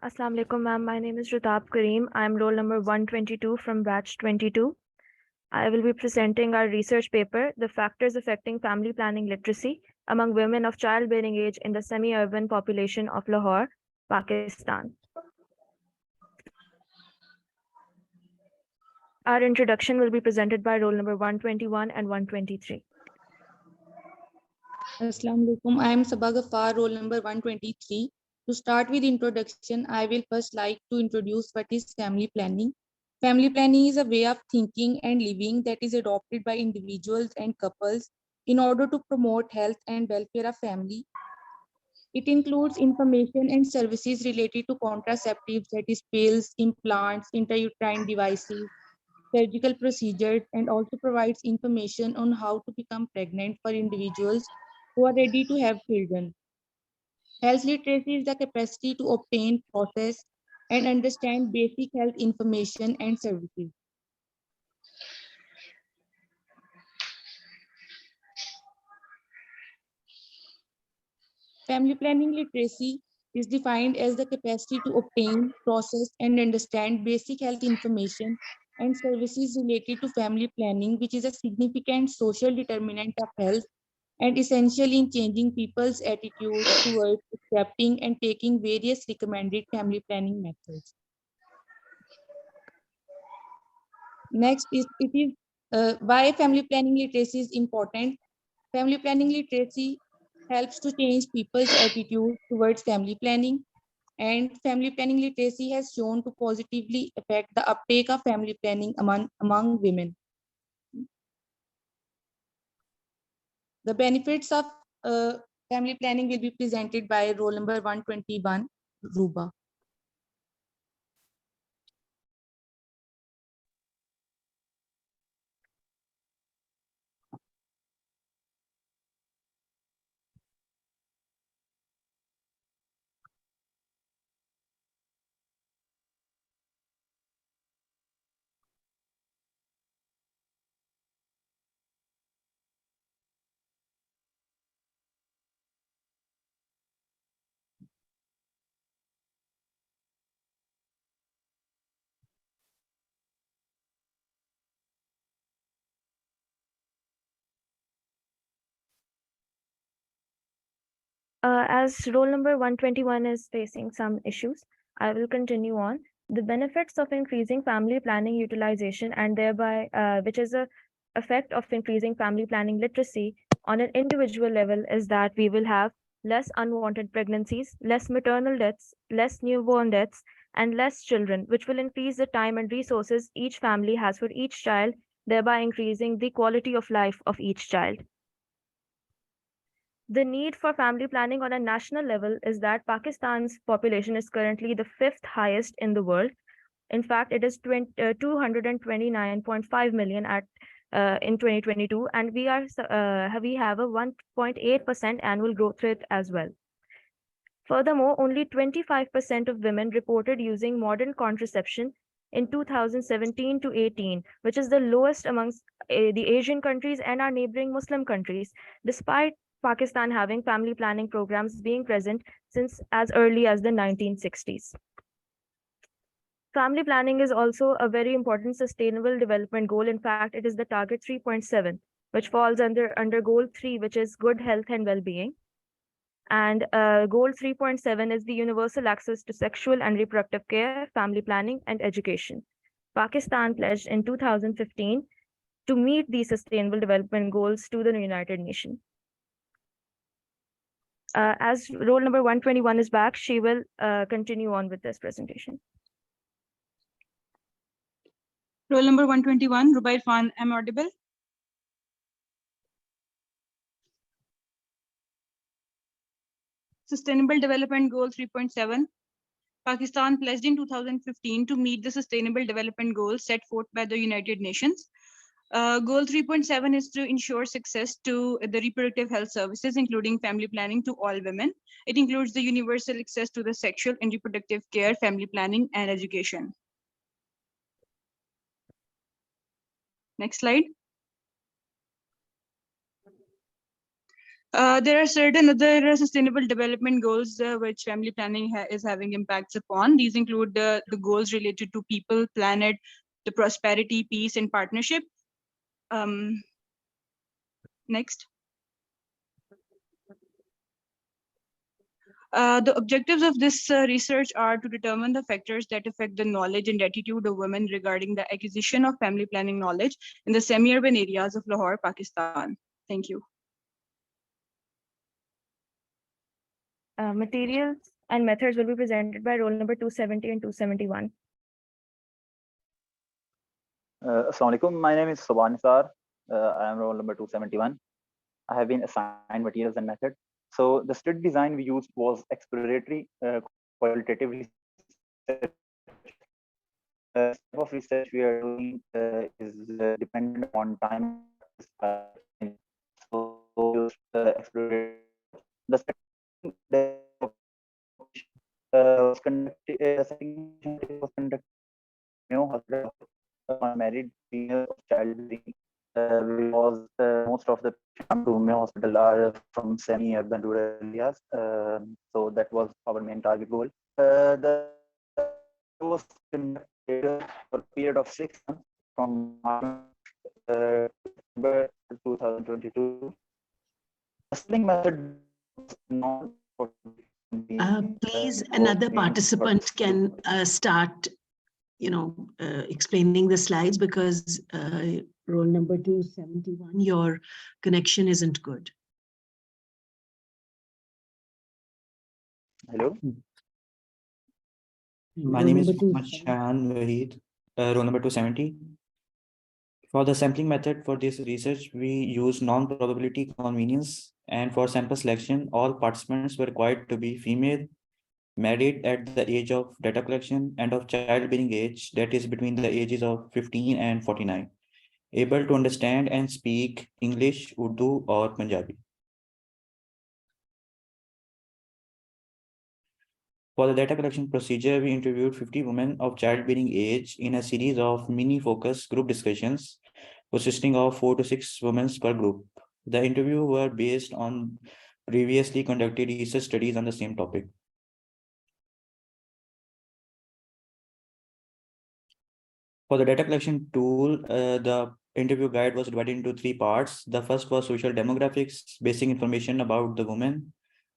Assalamu alaikum, ma'am. My name is Rutab Kareem. I'm roll number 122 from batch 22. I will be presenting our research paper, The Factors Affecting Family Planning Literacy Among Women of Childbearing Age in the Semi-Urban Population of Lahore, Pakistan. Our introduction will be presented by roll number 121 and 123. Assalamu alaikum. I am Sabah Ghaffar, roll number 123. To start with introduction, I will first like to introduce what is family planning. Family planning is a way of thinking and living that is adopted by individuals and couples in order to promote health and welfare of family. It includes information and services related to contraceptives, that is pills, implants, intrauterine devices, surgical procedures, and also provides information on how to become pregnant for individuals who are ready to have children. Health literacy is the capacity to obtain, process, and understand basic health information and services. Family planning literacy is defined as the capacity to obtain, process, and understand basic health information and services related to family planning, which is a significant social determinant of health and essential in changing people's attitudes towards accepting and taking various recommended family planning methods. Next is why family planning literacy is important. Family planning literacy helps to change people's attitude towards family planning, and family planning literacy has shown to positively affect the uptake of family planning among women. The benefits of family planning will be presented by roll number 121, Ruba. As roll number 121 is facing some issues, I will continue on. The benefits of increasing family planning utilization and thereby, which is a effect of increasing family planning literacy on an individual level, is that we will have less unwanted pregnancies, less maternal deaths, less newborn deaths, and less children, which will increase the time and resources each family has for each child, thereby increasing the quality of life of each child. The need for family planning on a national level is that Pakistan's population is currently the fifth highest in the world. In fact, it is 229.5 million in 2022, and we have a 1.8% annual growth rate as well. Furthermore, only 25% of women reported using modern contraception in 2017 to 18, which is the lowest amongst the Asian countries and our neighboring Muslim countries, despite Pakistan having family planning programs being present since as early as the 1960s. Family planning is also a very important sustainable development goal. In fact, it is the target 3.7, which falls under goal 3, which is good health and well-being. And goal 3.7 is the universal access to sexual and reproductive care, family planning, and education. Pakistan pledged in 2015 to meet these sustainable development goals to the United Nations. As roll number 121 is back, she will continue on with this presentation. Roll number 121, Rubair Khan, am I audible? Sustainable Development Goal 3.7. Pakistan pledged in 2015 to meet the Sustainable Development Goals set forth by the United Nations. Goal 3.7 is to ensure success to the reproductive health services, including family planning to all women. It includes the universal access to the sexual and reproductive care, family planning, and education. Next slide. There are certain other sustainable development goals which family planning is having impacts upon. These include the goals related to people, planet, the prosperity, peace, and partnership. Next. The objectives of this research are to determine the factors that affect the knowledge and attitude of women regarding the acquisition of family planning knowledge in the semi-urban areas of Lahore, Pakistan. Thank you. Materials and methods will be presented by roll number 270 and 271. Assalamu alaikum. My name is Subhan Nisar. I am roll number 271. I have been assigned materials and method. So the study design we used was exploratory qualitative research. The type of research we are doing is dependent on time. So we used exploratory. The second was conducted. The second was conducted. Hospital, married female of childbearing. Because most of the patients come to Mayo Hospital are from semi-urban rural areas. So that was our main target goal. The was conducted for a period of 6 months from December 2022. The studying method was known for please, another participant can start, explaining the slides, because roll number 271, your connection isn't good. Hello. My name is Shahan Wahid, roll number 270. For the sampling method for this research, we use non-probability convenience, and for sample selection, all participants were required to be female, married at the age of data collection, and of childbearing age, that is between the ages of 15 and 49, able to understand and speak English, Urdu, or Punjabi. For the data collection procedure, we interviewed 50 women of childbearing age in a series of mini focus group discussions consisting of 4 to 6 women per group. The interviews were based on previously conducted research studies on the same topic. For the data collection tool, the interview guide was divided into 3 parts. The first was social demographics, basic information about the woman.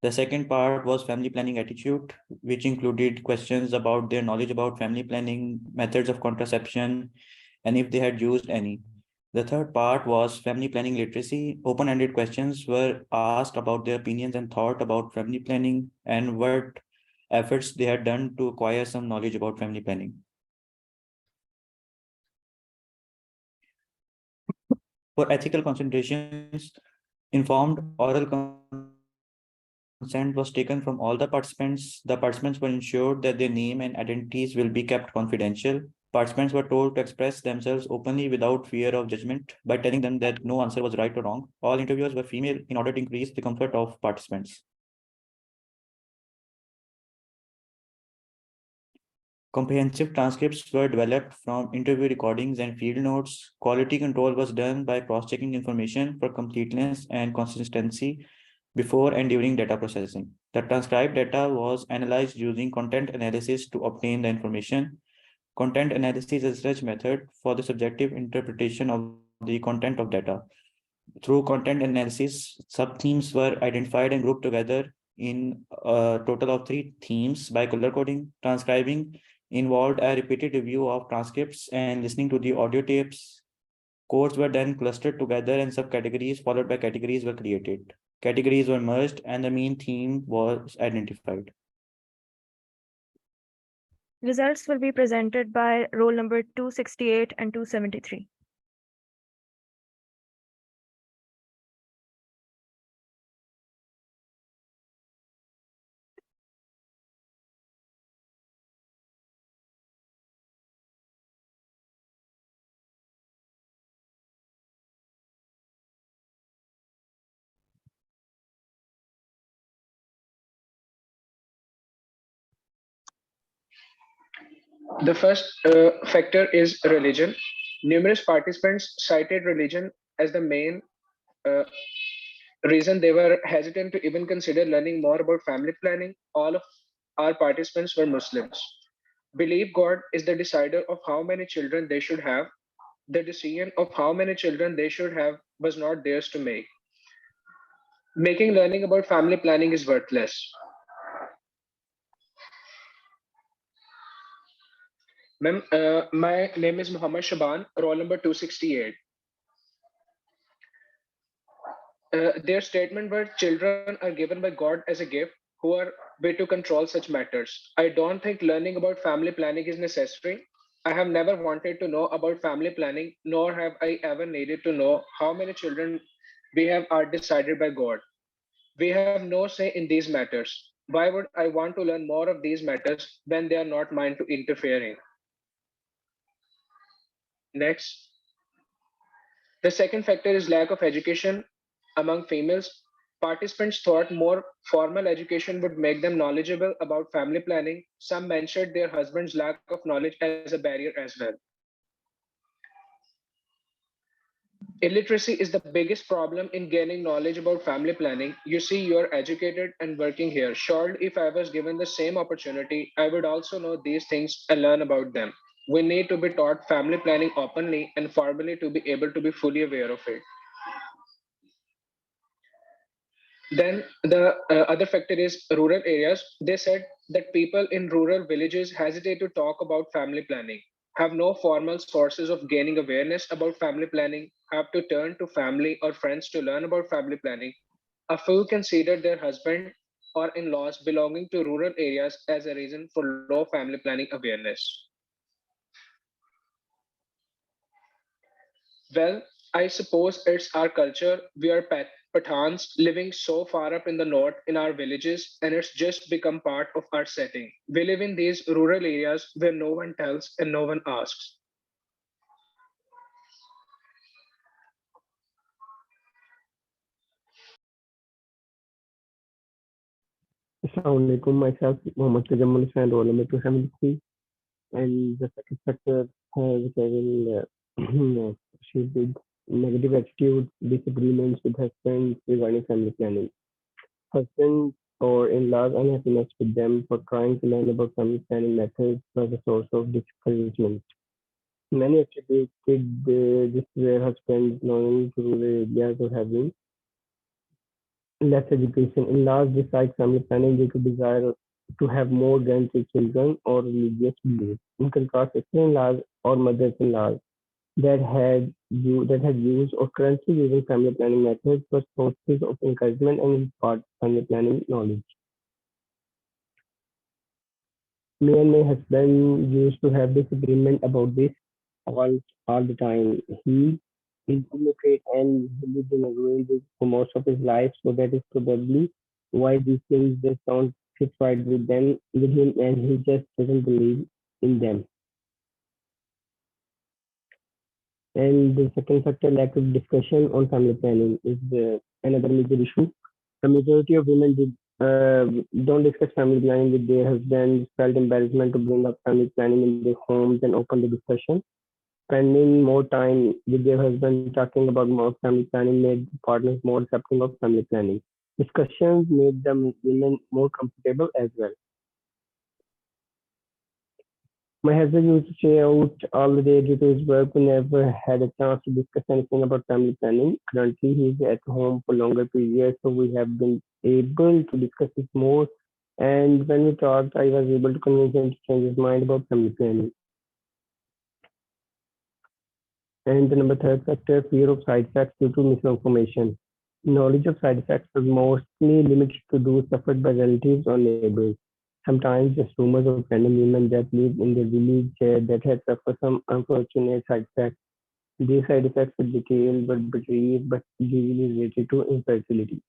The second part was family planning attitude, which included questions about their knowledge about family planning, methods of contraception, and if they had used any. The third part was family planning literacy. Open-ended questions were asked about their opinions and thought about family planning and what efforts they had done to acquire some knowledge about family planning. For ethical considerations, informed oral consent was taken from all the participants. The participants were ensured that their name and identities will be kept confidential. Participants were told to express themselves openly without fear of judgment by telling them that no answer was right or wrong. All interviewers were female in order to increase the comfort of participants. Comprehensive transcripts were developed from interview recordings and field notes. Quality control was done by cross-checking information for completeness and consistency before and during data processing. The transcribed data was analyzed using content analysis to obtain the information. Content analysis is a research method for the subjective interpretation of the content of data. Through content analysis, sub-themes were identified and grouped together in a total of 3 themes by color coding. Transcribing involved a repeated review of transcripts and listening to the audio tapes. Codes were then clustered together and subcategories followed by categories were created. Categories were merged and the main theme was identified. Results will be presented by roll number 268 and 273. The first factor is religion. Numerous participants cited religion as the main reason they were hesitant to even consider learning more about family planning. All of our participants were Muslims. Believe God is the decider of how many children they should have. The decision of how many children they should have was not theirs to make. Making learning about family planning is worthless. Ma'am, my name is Muhammad Shaban, roll number 268. Their statement were children are given by God as a gift who are way to control such matters. I don't think learning about family planning is necessary. I have never wanted to know about family planning, nor have I ever needed to know how many children we have are decided by God. We have no say in these matters. Why would I want to learn more of these matters when they are not mine to interfere in? Next. The second factor is lack of education among females. Participants thought more formal education would make them knowledgeable about family planning. Some mentioned their husband's lack of knowledge as a barrier as well. Illiteracy is the biggest problem in gaining knowledge about family planning. You see, you are educated and working here. Surely, if I was given the same opportunity, I would also know these things and learn about them. We need to be taught family planning openly and formally to be able to be fully aware of it. Then the other factor is rural areas. They said that people in rural villages hesitate to talk about family planning, have no formal sources of gaining awareness about family planning, have to turn to family or friends to learn about family planning. A few consider their husband or in-laws belonging to rural areas as a reason for low family planning awareness. Well, I suppose it's our culture. We are Pathans living so far up in the north in our villages, and it's just become part of our setting. We live in these rural areas where no one tells and no one asks. Assalamu alaikum. Myself, Mohammed Tajammul Hussain, roll number 273. And the second factor, which I will proceed with, negative attitude, disagreements with husbands regarding family planning. Husband or in-laws unhappiness with them for trying to learn about family planning methods was a source of discouragement. Many attributed this to their husbands belonging to rural areas or having less education. In-laws dislike family planning due to desire to have more than three children or religious beliefs. In contrast, sister-in-laws or mothers-in-laws that had used or currently using family planning methods were sources of encouragement and impart family planning knowledge. Me and my husband used to have disagreement about this all, all the time. He is illiterate and he lived in a rural village for most of his life, so that is probably why these things just don't fit right with him, and he just doesn't believe in them. And the second factor, lack of discussion on family planning, is another major issue. The majority of women don't discuss family planning with their husbands, felt embarrassment to bring up family planning in their homes and open the discussion. Spending more time with their husband talking about more family planning made partners more accepting of family planning. Discussions made the women more comfortable as well. My husband used to stay out all the day due to his work. We never had a chance to discuss anything about family planning. Currently, he is at home for longer periods, so we have been able to discuss it more. And when we talked, I was able to convince him to change his mind about family planning. And the number third factor, fear of side effects due to misinformation. Knowledge of side effects was mostly limited to those suffered by relatives or neighbors. Sometimes just rumors of random women that lived in the village that had suffered some unfortunate side effects. These side effects were detailed but brief, but usually related to infertility.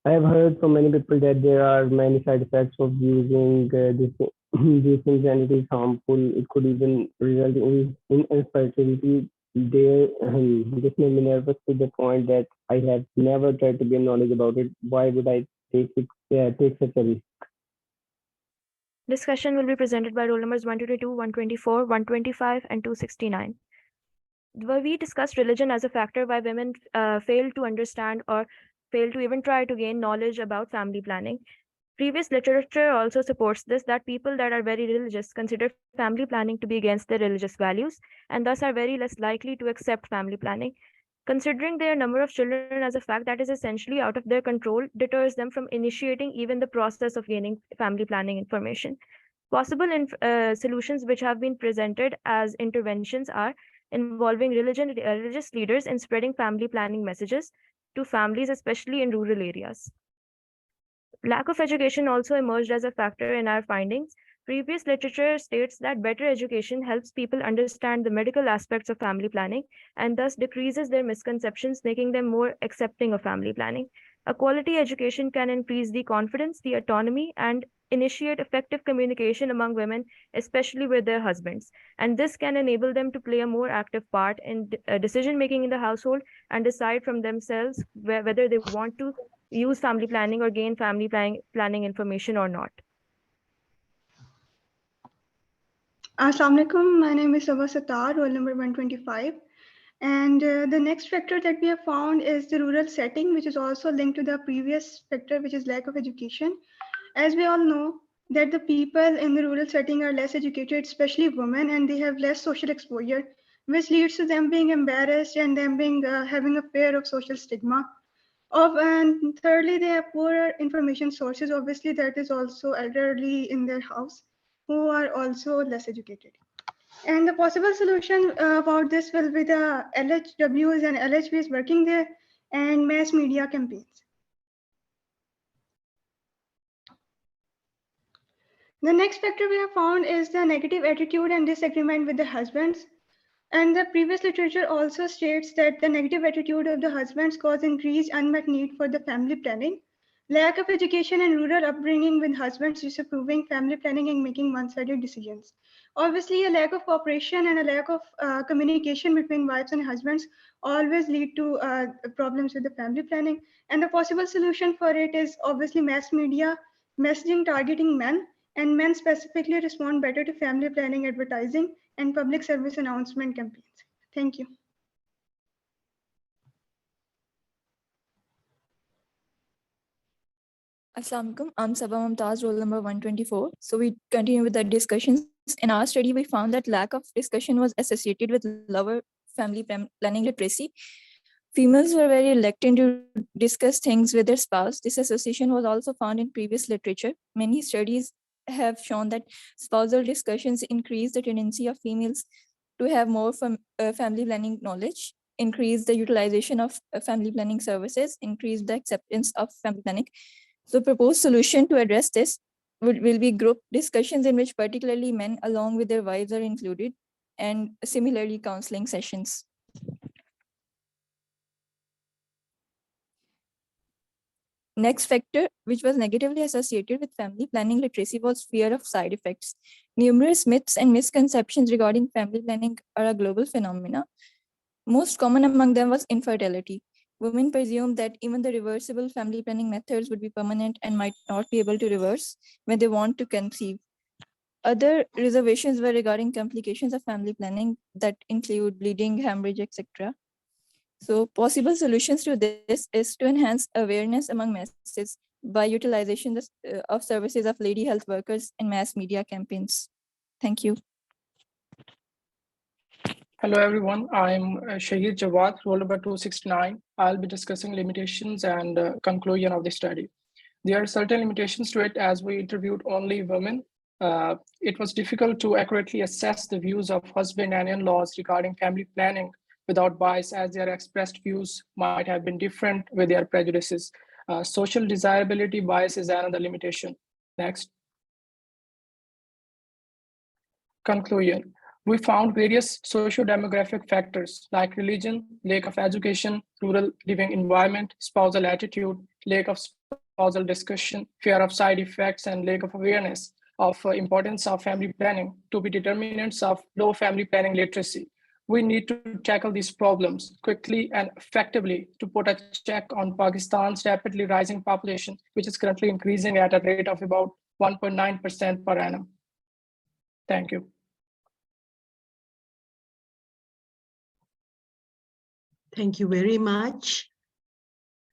I have heard from many people that there are many side effects of using these things, and it is harmful. It could even result in infertility. This made me nervous to the point that I have never tried to gain knowledge about it. Why would I take such a risk? Discussion will be presented by roll numbers 122, 124, 125, and 269. where we discussed religion as a factor why women fail to understand or fail to even try to gain knowledge about family planning. Previous literature also supports this, that people that are very religious consider family planning to be against their religious values and thus are very less likely to accept family planning. Considering their number of children as a fact that is essentially out of their control deters them from initiating even the process of gaining family planning information. Possible solutions which have been presented as interventions are involving religious leaders in spreading family planning messages to families, especially in rural areas. Lack of education also emerged as a factor in our findings. Previous literature states that better education helps people understand the medical aspects of family planning and thus decreases their misconceptions, making them more accepting of family planning. A quality education can increase the confidence, the autonomy, and initiate effective communication among women, especially with their husbands. And this can enable them to play a more active part in decision making in the household and decide from themselves whether they want to use family planning or gain family planning information or not. Assalamu alaikum. My name is Sabah Sattar, roll number 125. And the next factor that we have found is the rural setting, which is also linked to the previous factor, which is lack of education. As we all know, that the people in the rural setting are less educated, especially women, and they have less social exposure, which leads to them being embarrassed and them being having a fear of social stigma. And thirdly, they have poorer information sources. Obviously, that is also elderly in their house who are also less educated. And the possible solution about this will be the LHWs and LHVs working there and mass media campaigns. The next factor we have found is the negative attitude and disagreement with the husbands. And the previous literature also states that the negative attitude of the husbands cause increased unmet need for the family planning. Lack of education and rural upbringing with husbands disapproving family planning and making one-sided decisions. Obviously, a lack of cooperation and a lack of communication between wives and husbands always lead to problems with the family planning. And the possible solution for it is obviously mass media, messaging targeting men, and men specifically respond better to family planning advertising and public service announcement campaigns. Thank you. Assalamu alaikum. I'm Sabah Mumtaz, roll number 124. So we continue with the discussions. In our study, we found that lack of discussion was associated with lower family planning literacy. Females were very reluctant to discuss things with their spouse. This association was also found in previous literature. Many studies have shown that spousal discussions increase the tendency of females to have more family planning knowledge, increase the utilization of family planning services, increase the acceptance of family planning. So proposed solution to address this will be group discussions in which particularly men along with their wives are included, and similarly counseling sessions. Next factor, which was negatively associated with family planning literacy, was fear of side effects. Numerous myths and misconceptions regarding family planning are a global phenomena. Most common among them was infertility. Women presumed that even the reversible family planning methods would be permanent and might not be able to reverse when they want to conceive. Other reservations were regarding complications of family planning that include bleeding, hemorrhage, etc. So possible solutions to this is to enhance awareness among masses by utilization of services of lady health workers in mass media campaigns. Thank you. Hello, everyone. I'm Shahid Jawad, roll number 269. I'll be discussing limitations and conclusion of the study. There are certain limitations to it as we interviewed only women. It was difficult to accurately assess the views of husband and in-laws regarding family planning without bias, as their expressed views might have been different with their prejudices. Social desirability bias is another limitation. Next. Conclusion. We found various socio-demographic factors like religion, lack of education, rural living environment, spousal attitude, lack of spousal discussion, fear of side effects, and lack of awareness of importance of family planning to be determinants of low family planning literacy. We need to tackle these problems quickly and effectively to put a check on Pakistan's rapidly rising population, which is currently increasing at a rate of about 1.9% per annum. Thank you. Thank you very much.